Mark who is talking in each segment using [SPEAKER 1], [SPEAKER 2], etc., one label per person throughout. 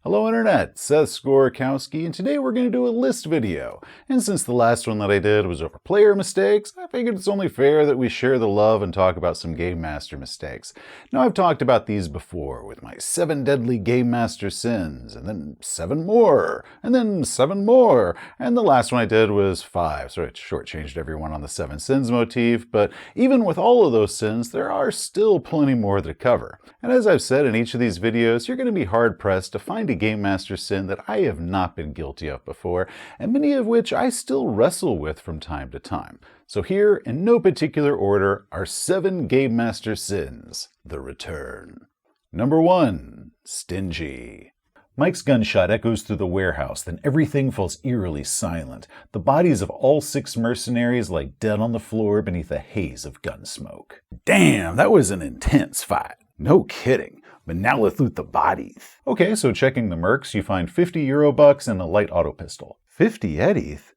[SPEAKER 1] Hello Internet, Seth Skorkowski, and today we're going to do a list video. And since the last one that I did was over player mistakes, I figured it's only fair that we share the love and talk about some Game Master mistakes. Now I've talked about these before with my 7 deadly Game Master sins, and then 7 more, and then 7 more, and the last one I did was 5, so I shortchanged everyone on the 7 sins motif, but even with all of those sins, there are still plenty more to cover. And as I've said in each of these videos, you're going to be hard-pressed to find a Game Master sin that I have not been guilty of before, and many of which I still wrestle with from time to time. So here, in no particular order, are 7 Game Master sins. The return. Number 1. Stingy. Mike's gunshot echoes through the warehouse, then everything falls eerily silent. The bodies of all 6 mercenaries lie dead on the floor beneath a haze of gun smoke. Damn, that was an intense fight. No kidding. But now let's loot the bodies. Okay, so checking the mercs, you find 50 Euro bucks and a light auto pistol. 50 eddies?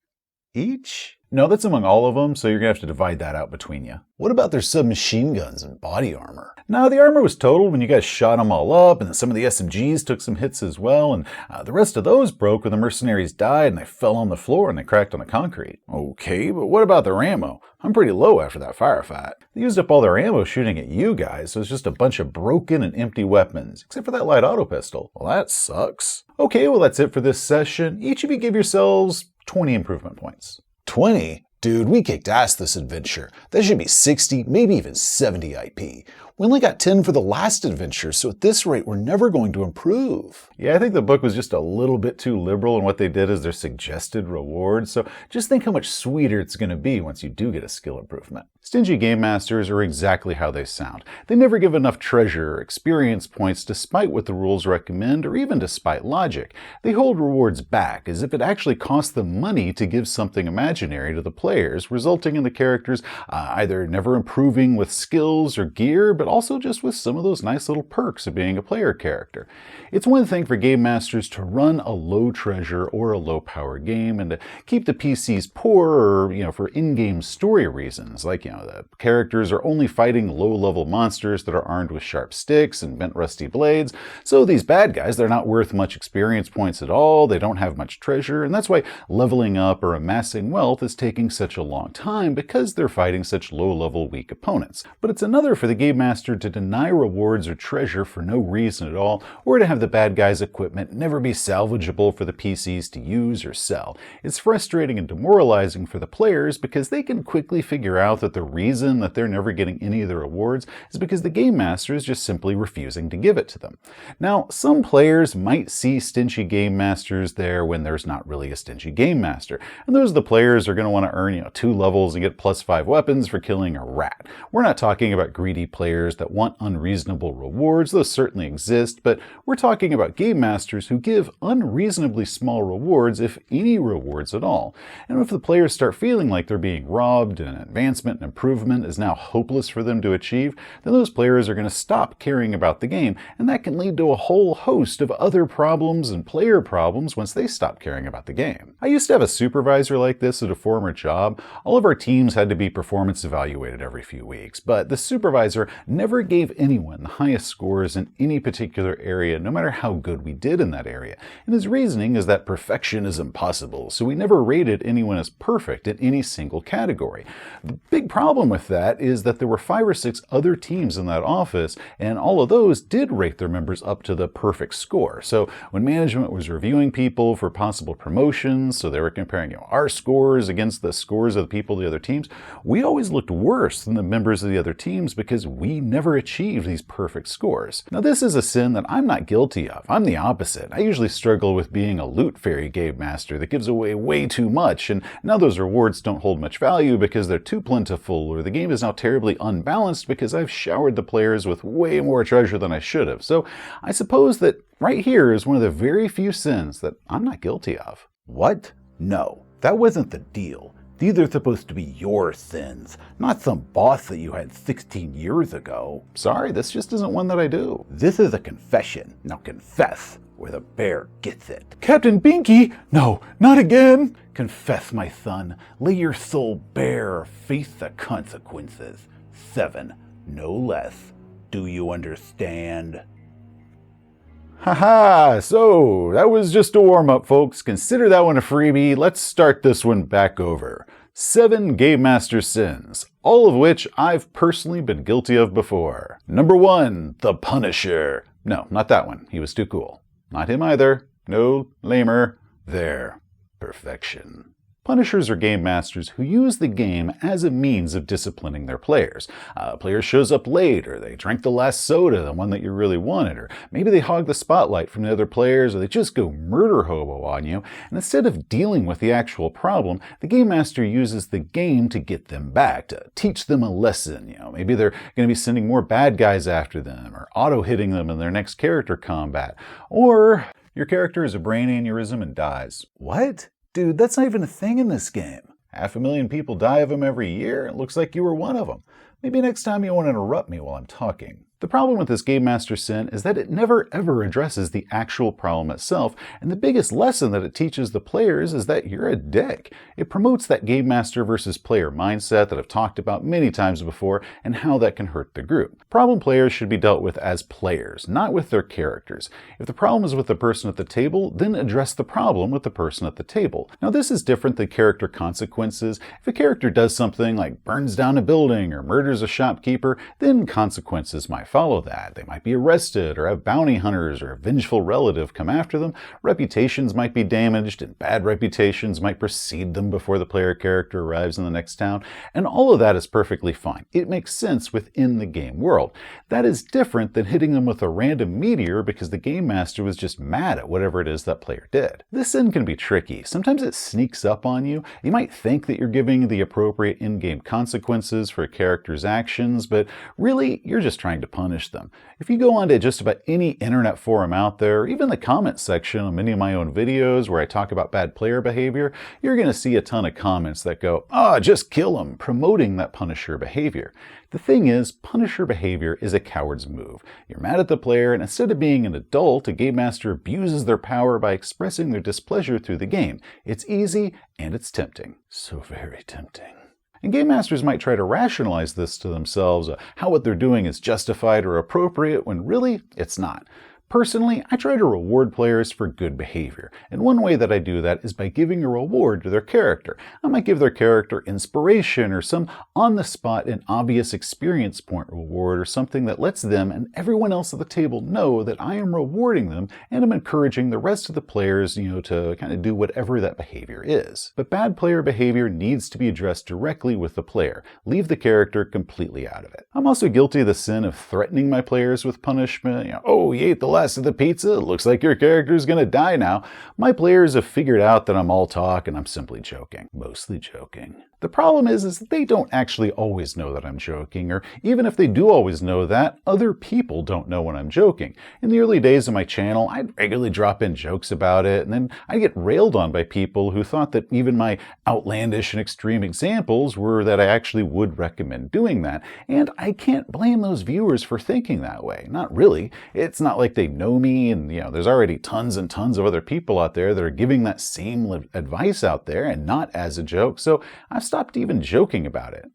[SPEAKER 1] Each? No, that's among all of them, so you're going to have to divide that out between you. What about their submachine guns and body armor? No, the armor was totaled when you guys shot them all up, and then some of the SMGs took some hits as well, and the rest of those broke when the mercenaries died and they fell on the floor and they cracked on the concrete. Okay, but what about their ammo? I'm pretty low after that firefight. They used up all their ammo shooting at you guys, so it's just a bunch of broken and empty weapons, except for that light auto pistol. Well, that sucks. Okay, well that's it for this session. Each of you give yourselves 20 improvement points. 20? Dude, we kicked ass this adventure. That should be 60, maybe even 70 IP. We only got 10 for the last adventure, so at this rate, we're never going to improve. Yeah, I think the book was just a little bit too liberal in what they did as their suggested rewards, so just think how much sweeter it's going to be once you do get a skill improvement. Stingy Game Masters are exactly how they sound. They never give enough treasure or experience points despite what the rules recommend, or even despite logic. They hold rewards back, as if it actually costs them money to give something imaginary to the players, resulting in the characters either never improving with skills or gear, but also just with some of those nice little perks of being a player character. It's one thing for Game Masters to run a low treasure or a low power game and to keep the PCs poor or, for in-game story reasons, like, the characters are only fighting low-level monsters that are armed with sharp sticks and bent rusty blades, so these bad guys, they're not worth much experience points at all, they don't have much treasure, and that's why leveling up or amassing wealth is taking such a long time, because they're fighting such low-level weak opponents. But it's another for the Game Master to deny rewards or treasure for no reason at all, or to have the bad guy's equipment never be salvageable for the PCs to use or sell. It's frustrating and demoralizing for the players because they can quickly figure out that the reason that they're never getting any of the rewards is because the Game Master is just simply refusing to give it to them. Now, some players might see stingy Game Masters there when there's not really a stingy Game Master, and those are the players who are going to want to earn 2 levels and get +5 weapons for killing a rat. We're not talking about greedy players that want unreasonable rewards, those certainly exist, but we're talking about Game Masters who give unreasonably small rewards, if any rewards at all. And if the players start feeling like they're being robbed and advancement and improvement is now hopeless for them to achieve, then those players are going to stop caring about the game, and that can lead to a whole host of other problems and player problems once they stop caring about the game. I used to have a supervisor like this at a former job. All of our teams had to be performance evaluated every few weeks, but the supervisor never gave anyone the highest scores in any particular area, no matter how good we did in that area. And his reasoning is that perfection is impossible, so we never rated anyone as perfect in any single category. The big problem with that is that there were 5 or 6 other teams in that office, and all of those did rate their members up to the perfect score. So when management was reviewing people for possible promotions, so they were comparing our scores against the scores of the people of the other teams, we always looked worse than the members of the other teams because we never achieved these perfect scores. Now this is a sin that I'm not guilty of. I'm the opposite. I usually struggle with being a loot fairy Game Master that gives away way too much, and now those rewards don't hold much value because they're too plentiful, or the game is now terribly unbalanced because I've showered the players with way more treasure than I should have. So I suppose that right here is one of the very few sins that I'm not guilty of. What? No, that wasn't the deal. These are supposed to be your sins, not some boss that you had 16 years ago. Sorry, this just isn't one that I do. This is a confession. Now confess, or the bear gets it. Captain Binky! No, not again! Confess, my son. Lay your soul bare. Face the consequences. 7, no less. Do you understand? Haha, so that was just a warm-up, folks. Consider that one a freebie. Let's start this one back over. 7 Game Master sins, all of which I've personally been guilty of before. Number 1, the Punisher. No, not that one. He was too cool. Not him either. No, lamer. There. Perfection. Punishers are game masters who use the game as a means of disciplining their players. A player shows up late, or they drank the last soda, the one that you really wanted, or maybe they hog the spotlight from the other players, or they just go murder hobo on you, and instead of dealing with the actual problem, the game master uses the game to get them back, to teach them a lesson. Maybe they're going to be sending more bad guys after them, or auto-hitting them in their next character combat, or your character has a brain aneurysm and dies. What? Dude, that's not even a thing in this game. 500,000 people die of them every year. It looks like you were one of them. Maybe next time you won't interrupt me while I'm talking. The problem with this Game Master sin is that it never ever addresses the actual problem itself, and the biggest lesson that it teaches the players is that you're a dick. It promotes that Game Master versus player mindset that I've talked about many times before, and how that can hurt the group. Problem players should be dealt with as players, not with their characters. If the problem is with the person at the table, then address the problem with the person at the table. Now this is different than character consequences. If a character does something like burns down a building or murders a shopkeeper, then consequences might follow that. They might be arrested, or have bounty hunters or a vengeful relative come after them. Reputations might be damaged, and bad reputations might precede them before the player character arrives in the next town. And all of that is perfectly fine. It makes sense within the game world. That is different than hitting them with a random meteor because the game master was just mad at whatever it is that player did. This sin can be tricky. Sometimes it sneaks up on you. You might think that you're giving the appropriate in-game consequences for a character's actions, but really, you're just trying to punish them. If you go onto just about any internet forum out there, even the comment section on many of my own videos where I talk about bad player behavior, you're going to see a ton of comments that go, just kill them, promoting that Punisher behavior. The thing is, Punisher behavior is a coward's move. You're mad at the player, and instead of being an adult, a game master abuses their power by expressing their displeasure through the game. It's easy, and it's tempting. So very tempting. And game masters might try to rationalize this to themselves, how what they're doing is justified or appropriate, when really, it's not. Personally, I try to reward players for good behavior, and one way that I do that is by giving a reward to their character. I might give their character inspiration or some on-the-spot and obvious experience point reward, or something that lets them and everyone else at the table know that I am rewarding them and I'm encouraging the rest of the players, to kind of do whatever that behavior is. But bad player behavior needs to be addressed directly with the player. Leave the character completely out of it. I'm also guilty of the sin of threatening my players with punishment. You ate the last of the pizza, it looks like your character's gonna die now. My players have figured out that I'm all talk and I'm simply joking. Mostly joking. The problem is they don't actually always know that I'm joking, or even if they do always know that, other people don't know when I'm joking. In the early days of my channel, I'd regularly drop in jokes about it, and then I'd get railed on by people who thought that even my outlandish and extreme examples were that I actually would recommend doing that. And I can't blame those viewers for thinking that way. Not really. It's not like they know me, and there's already tons and tons of other people out there that are giving that same advice out there, and not as a joke, so I've stopped even joking about it.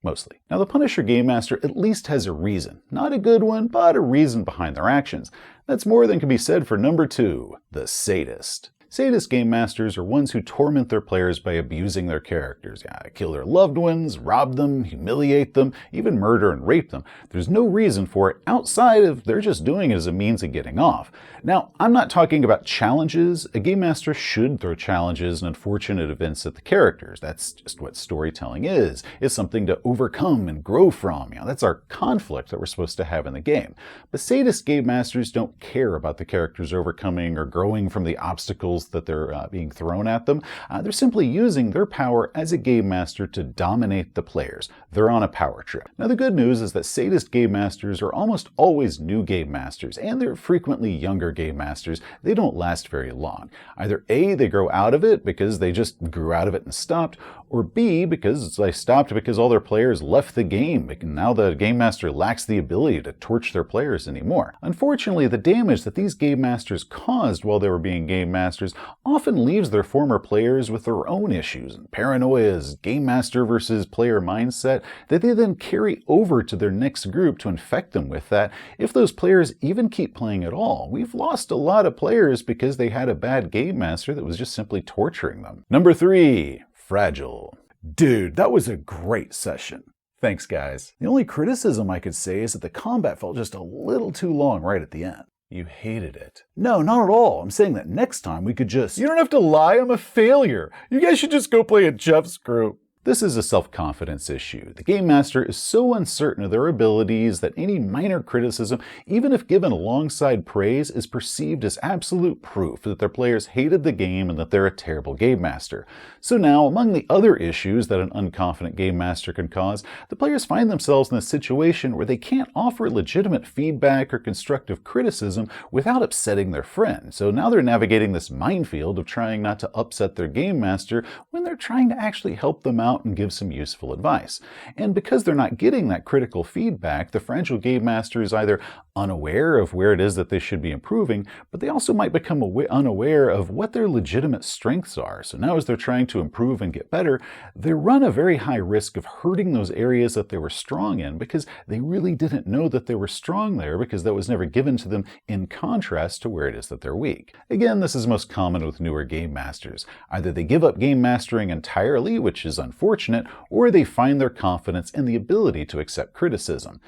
[SPEAKER 1] Mostly. Now the Punisher Game Master at least has a reason. Not a good one, but a reason behind their actions. That's more than can be said for number 2, the Sadist. Sadist game masters are ones who torment their players by abusing their characters. Kill their loved ones, rob them, humiliate them, even murder and rape them. There's no reason for it outside of they're just doing it as a means of getting off. Now, I'm not talking about challenges. A game master should throw challenges and unfortunate events at the characters. That's just what storytelling is. It's something to overcome and grow from. That's our conflict that we're supposed to have in the game. But sadist game masters don't care about the characters overcoming or growing from the obstacles that they're being thrown at them. They're simply using their power as a game master to dominate the players. They're on a power trip. Now the good news is that sadist game masters are almost always new game masters, and they're frequently younger game masters. They don't last very long. Either A, they grow out of it because they just grew out of it and stopped, or B, because they stopped because all their players left the game, and now the game master lacks the ability to torch their players anymore. Unfortunately, the damage that these game masters caused while they were being game masters masters often leaves their former players with their own issues and paranoias, game master versus player mindset that they then carry over to their next group to infect them with that if those players even keep playing at all. We've lost a lot of players because they had a bad game master that was just simply torturing them. Number 3, fragile. Dude, that was a great session. Thanks, guys. The only criticism I could say is that the combat felt just a little too long right at the end. You hated it. No, not at all. I'm saying that next time we could just... You don't have to lie, I'm a failure. You guys should just go play at Jeff's group. This is a self-confidence issue. The game master is so uncertain of their abilities that any minor criticism, even if given alongside praise, is perceived as absolute proof that their players hated the game and that they're a terrible game master. So now, among the other issues that an unconfident game master can cause, the players find themselves in a situation where they can't offer legitimate feedback or constructive criticism without upsetting their friend. So now they're navigating this minefield of trying not to upset their game master when they're trying to actually help them out and give some useful advice. And because they're not getting that critical feedback, the fragile game master is either unaware of where it is that they should be improving, but they also might become unaware of what their legitimate strengths are. So now as they're trying to improve and get better, they run a very high risk of hurting those areas that they were strong in because they really didn't know that they were strong there because that was never given to them in contrast to where it is that they're weak. Again, this is most common with newer game masters. Either they give up game mastering entirely, which is unfortunate, or they find their confidence in the ability to accept criticism.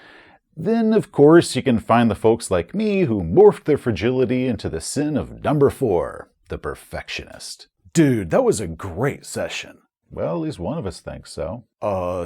[SPEAKER 1] Then, of course, you can find the folks like me who morphed their fragility into the sin of number 4, the perfectionist. Dude, that was a great session. Well, at least one of us thinks so.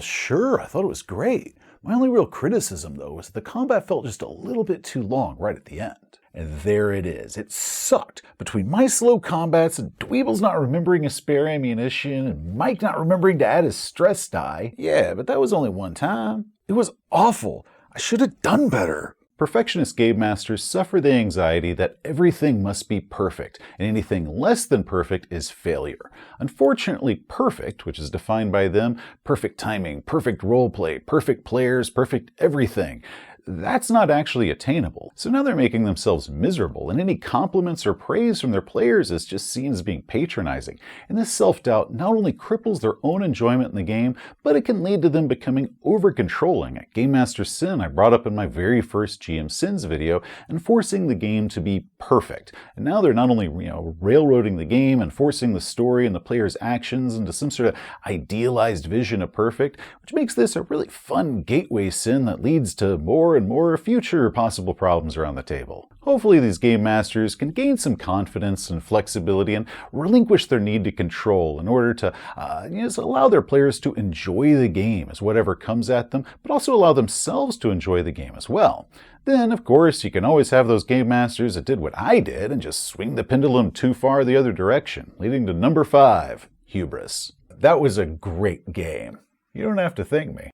[SPEAKER 1] Sure, I thought it was great. My only real criticism, though, was that the combat felt just a little bit too long right at the end. And there it is. It sucked. Between my slow combats and Dweebles not remembering his spare ammunition and Mike not remembering to add his stress die. Yeah, but that was only one time. It was awful. I should have done better. Perfectionist game masters suffer the anxiety that everything must be perfect, and anything less than perfect is failure. Unfortunately, perfect, which is defined by them, perfect timing, perfect roleplay, perfect players, perfect everything, that's not actually attainable. So now they're making themselves miserable, and any compliments or praise from their players is just seen as being patronizing. And this self-doubt not only cripples their own enjoyment in the game, but it can lead to them becoming over-controlling, a game master sin I brought up in my very first GM Sins video, and forcing the game to be perfect. And now they're not only, railroading the game and forcing the story and the player's actions into some sort of idealized vision of perfect, which makes this a really fun gateway sin that leads to more and more future possible problems around the table. Hopefully these game masters can gain some confidence and flexibility and relinquish their need to control in order to allow their players to enjoy the game as whatever comes at them, but also allow themselves to enjoy the game as well. Then, of course, you can always have those game masters that did what I did and just swing the pendulum too far the other direction, leading to number 5, Hubris. That was a great game. You don't have to thank me.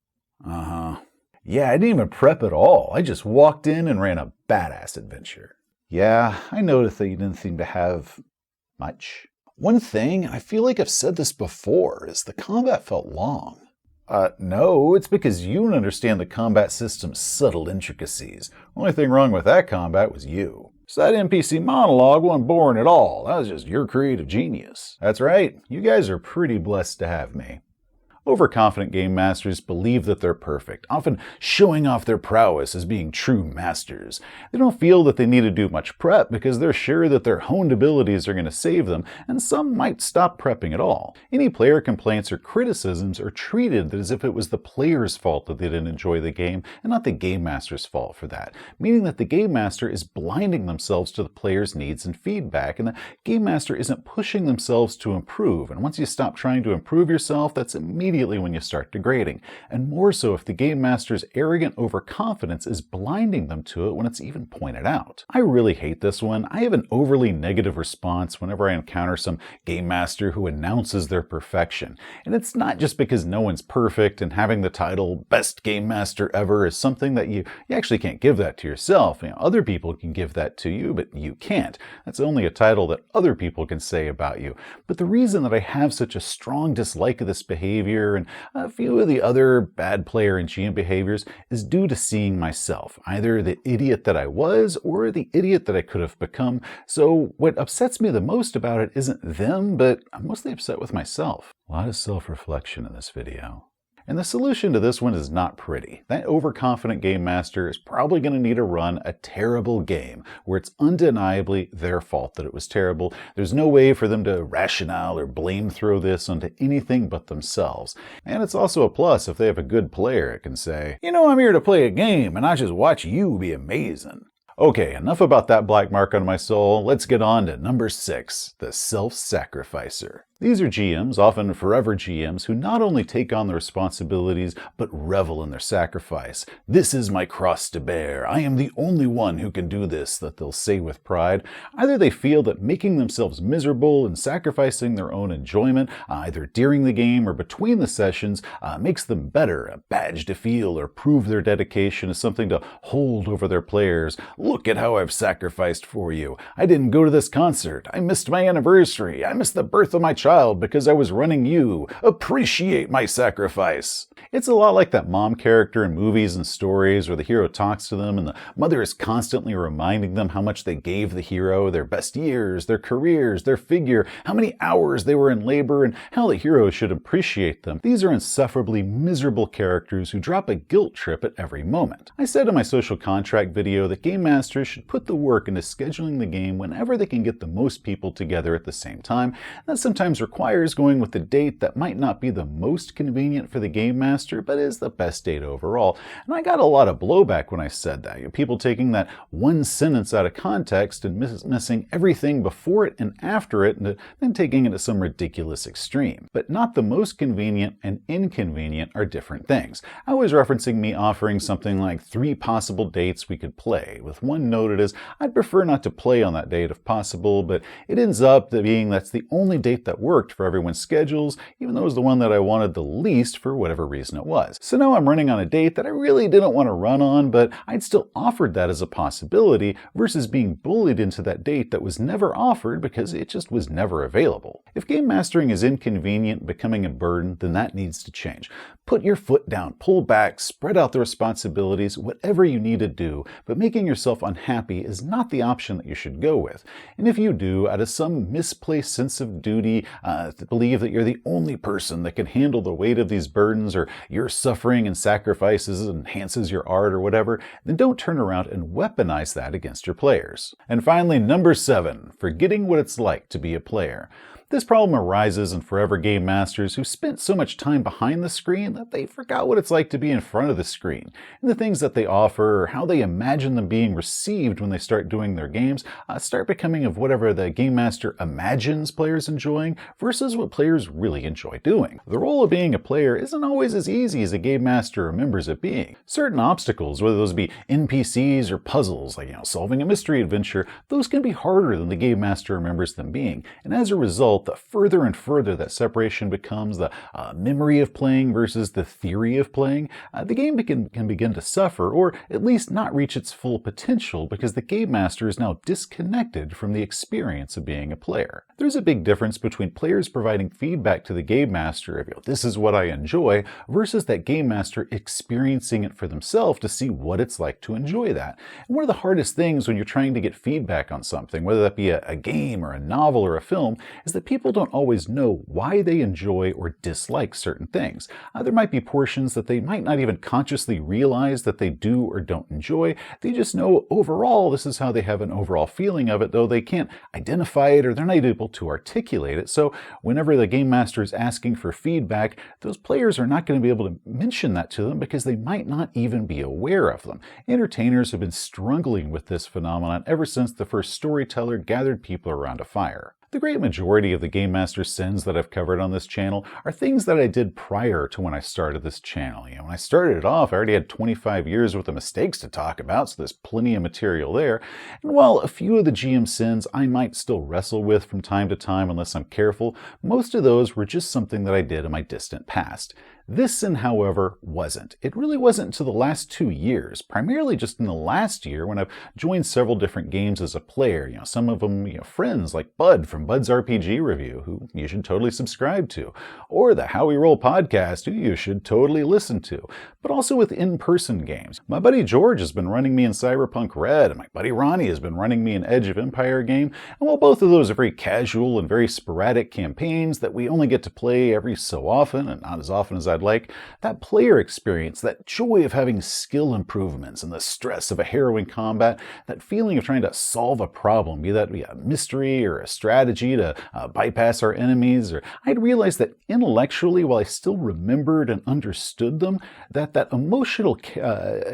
[SPEAKER 1] Yeah, I didn't even prep at all. I just walked in and ran a badass adventure. Yeah, I noticed that you didn't seem to have much. One thing, I feel like I've said this before, is the combat felt long. No, it's because you don't understand the combat system's subtle intricacies. Only thing wrong with that combat was you. So that NPC monologue wasn't boring at all. That was just your creative genius. That's right, you guys are pretty blessed to have me. Overconfident game masters believe that they're perfect, often showing off their prowess as being true masters. They don't feel that they need to do much prep because they're sure that their honed abilities are going to save them, and some might stop prepping at all. Any player complaints or criticisms are treated as if it was the player's fault that they didn't enjoy the game, and not the game master's fault for that, meaning that the game master is blinding themselves to the player's needs and feedback, and the game master isn't pushing themselves to improve. And once you stop trying to improve yourself, that's immediately when you start degrading, and more so if the game master's arrogant overconfidence is blinding them to it when it's even pointed out. I really hate this one. I have an overly negative response whenever I encounter some game master who announces their perfection. And it's not just because no one's perfect, and having the title Best Game Master Ever is something that you actually can't give that to yourself. Other people can give that to you, but you can't. That's only a title that other people can say about you. But the reason that I have such a strong dislike of this behavior player and a few of the other bad player and GM behaviors is due to seeing myself, either the idiot that I was or the idiot that I could have become. So what upsets me the most about it isn't them, but I'm mostly upset with myself. A lot of self-reflection in this video. And the solution to this one is not pretty. That overconfident game master is probably going to need to run a terrible game where it's undeniably their fault that it was terrible. There's no way for them to rationale or blame throw this onto anything but themselves. And it's also a plus if they have a good player that can say, you know, I'm here to play a game and I just watch you be amazing. Okay, enough about that black mark on my soul. Let's get on to number 6, the self-sacrificer. These are GMs, often forever GMs, who not only take on the responsibilities, but revel in their sacrifice. This is my cross to bear. I am the only one who can do this, that they'll say with pride. Either they feel that making themselves miserable and sacrificing their own enjoyment, either during the game or between the sessions, makes them better, a badge to feel or prove their dedication as something to hold over their players. Look at how I've sacrificed for you. I didn't go to this concert. I missed my anniversary. I missed the birth of my child because I was running you. Appreciate my sacrifice. It's a lot like that mom character in movies and stories where the hero talks to them and the mother is constantly reminding them how much they gave the hero, their best years, their careers, their figure, how many hours they were in labor, and how the hero should appreciate them. These are insufferably miserable characters who drop a guilt trip at every moment. I said in my social contract video that game masters should put the work into scheduling the game whenever they can get the most people together at the same time. That sometimes requires going with the date that might not be the most convenient for the game master, but is the best date overall. And I got a lot of blowback when I said that. People taking that one sentence out of context and missing everything before it and after it, and then taking it to some ridiculous extreme. But not the most convenient and inconvenient are different things. I was referencing me offering something like 3 possible dates we could play, with one noted as I'd prefer not to play on that date if possible, but it ends up being that's the only date that worked for everyone's schedules, even though it was the one that I wanted the least for whatever reason it was. So now I'm running on a date that I really didn't want to run on, but I'd still offered that as a possibility versus being bullied into that date that was never offered because it just was never available. If game mastering is inconvenient, becoming a burden, then that needs to change. Put your foot down, pull back, spread out the responsibilities, whatever you need to do, but making yourself unhappy is not the option that you should go with. And if you do, out of some misplaced sense of duty, believe that you're the only person that can handle the weight of these burdens, or your suffering and sacrifices enhances your art or whatever, then don't turn around and weaponize that against your players. And finally, number 7, forgetting what it's like to be a player. This problem arises in forever game masters who spent so much time behind the screen that they forgot what it's like to be in front of the screen. And the things that they offer or how they imagine them being received when they start doing their games start becoming of whatever the game master imagines players enjoying versus what players really enjoy doing. The role of being a player isn't always as easy as a game master remembers it being. Certain obstacles, whether those be NPCs or puzzles, like solving a mystery adventure, those can be harder than the game master remembers them being. And as a result, the further and further that separation becomes the memory of playing versus the theory of playing, the game can begin to suffer, or at least not reach its full potential because the game master is now disconnected from the experience of being a player. There's a big difference between players providing feedback to the game master of, this is what I enjoy, versus that game master experiencing it for themselves to see what it's like to enjoy that. And one of the hardest things when you're trying to get feedback on something, whether that be a game or a novel or a film, is that people don't always know why they enjoy or dislike certain things. There might be portions that they might not even consciously realize that they do or don't enjoy. They just know overall this is how they have an overall feeling of it, though they can't identify it or they're not able to articulate it. So whenever the game master is asking for feedback, those players are not going to be able to mention that to them because they might not even be aware of them. Entertainers have been struggling with this phenomenon ever since the first storyteller gathered people around a fire. The great majority of the Game Master sins that I've covered on this channel are things that I did prior to when I started this channel. When I started it off, I already had 25 years worth of mistakes to talk about, so there's plenty of material there. And while a few of the GM sins I might still wrestle with from time to time unless I'm careful, most of those were just something that I did in my distant past. This sin, however, wasn't. It really wasn't until the last 2 years, primarily just in the last year when I've joined several different games as a player. Some of them, friends like Bud from Bud's RPG Review, who you should totally subscribe to, or the How We Roll podcast, who you should totally listen to, but also with in-person games. My buddy George has been running me in Cyberpunk Red, and my buddy Ronnie has been running me in Edge of Empire game, and while both of those are very casual and very sporadic campaigns that we only get to play every so often, and not as often as I'd like, that player experience, that joy of having skill improvements and the stress of a harrowing combat, that feeling of trying to solve a problem, be that a mystery or a strategy to bypass our enemies, or I'd realized that intellectually, while I still remembered and understood them, that emotional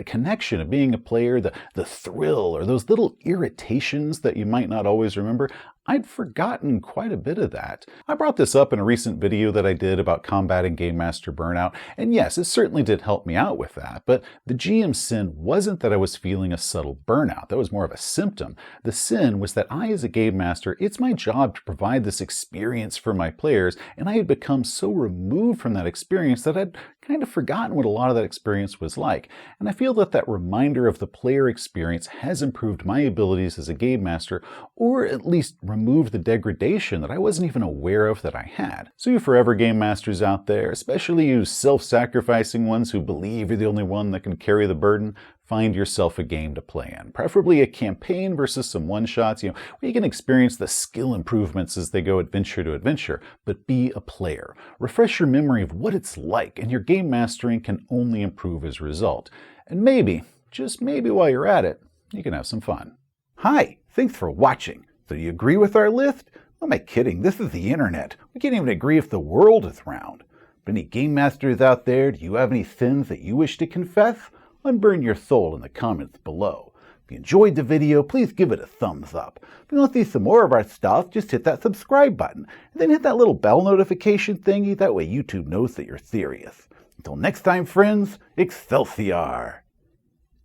[SPEAKER 1] connection of being a player, the thrill, or those little irritations that you might not always remember, I'd forgotten quite a bit of that. I brought this up in a recent video that I did about combating Game Master burnout, and yes, it certainly did help me out with that, but the GM sin wasn't that I was feeling a subtle burnout. That was more of a symptom. The sin was that I, as a Game Master, it's my job to provide this experience for my players, and I had become so removed from that experience that I'd kind of forgotten what a lot of that experience was like. And I feel that reminder of the player experience has improved my abilities as a Game Master, or at least removed the degradation that I wasn't even aware of that I had. So you forever Game Masters out there, especially you self-sacrificing ones who believe you're the only one that can carry the burden, find yourself a game to play in. Preferably a campaign versus some one-shots, where you can experience the skill improvements as they go adventure to adventure, but be a player. Refresh your memory of what it's like, and your game mastering can only improve as a result. And maybe, just maybe while you're at it, you can have some fun. Hi, thanks for watching. So do you agree with our list? Who am I kidding? This is the internet. We can't even agree if the world is round. But any game masters out there, do you have any sins that you wish to confess? Unburn your soul in the comments below. If you enjoyed the video, please give it a thumbs up. If you want to see some more of our stuff, just hit that subscribe button. And then hit that little bell notification thingy. That way YouTube knows that you're serious. Until next time, friends, Excelsior!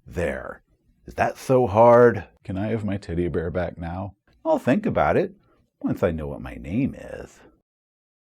[SPEAKER 1] There. Is that so hard? Can I have my teddy bear back now? I'll think about it once I know what my name is.